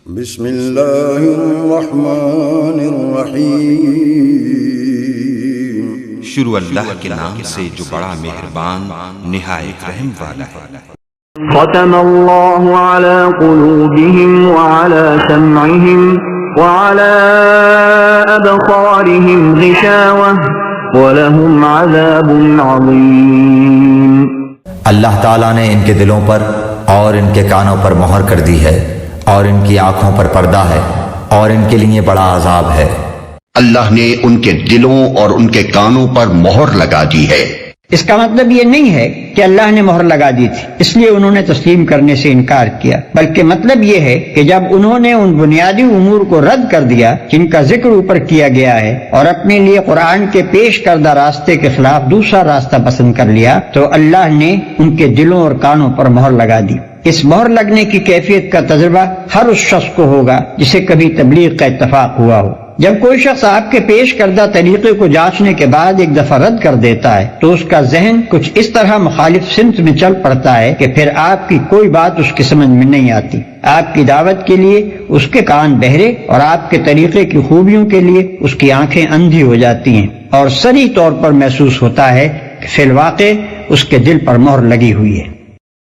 بسم اللہ الرحمن الرحیم، شروع اللہ کے نام سے جو بڑا مہربان نہایت رحم والا ہے۔ ختم اللہ علی قلوبہم وعلی سمعہم وعلی ابصارہم غشاوہ ولہم عذاب عظیم۔ اللہ تعالیٰ نے ان کے دلوں پر اور ان کے کانوں پر مہر کر دی ہے، اور ان کی آنکھوں پر پردہ ہے، اور ان کے لیے بڑا عذاب ہے۔ اللہ نے ان کے دلوں اور ان کے کانوں پر مہر لگا دی ہے۔ اس کا مطلب یہ نہیں ہے کہ اللہ نے مہر لگا دی تھی اس لیے انہوں نے تسلیم کرنے سے انکار کیا، بلکہ مطلب یہ ہے کہ جب انہوں نے ان بنیادی امور کو رد کر دیا جن کا ذکر اوپر کیا گیا ہے، اور اپنے لیے قرآن کے پیش کردہ راستے کے خلاف دوسرا راستہ پسند کر لیا، تو اللہ نے ان کے دلوں اور کانوں پر مہر لگا دی۔ اس مہر لگنے کی کیفیت کا تجربہ ہر اس شخص کو ہوگا جسے کبھی تبلیغ کا اتفاق ہوا ہو۔ جب کوئی شخص آپ کے پیش کردہ طریقے کو جانچنے کے بعد ایک دفعہ رد کر دیتا ہے تو اس کا ذہن کچھ اس طرح مخالف سمت میں چل پڑتا ہے کہ پھر آپ کی کوئی بات اس کی سمجھ میں نہیں آتی۔ آپ کی دعوت کے لیے اس کے کان بہرے اور آپ کے طریقے کی خوبیوں کے لیے اس کی آنکھیں اندھی ہو جاتی ہیں، اور صریح طور پر محسوس ہوتا ہے کہ فی الواقع اس کے دل پر مہر لگی ہوئی ہے۔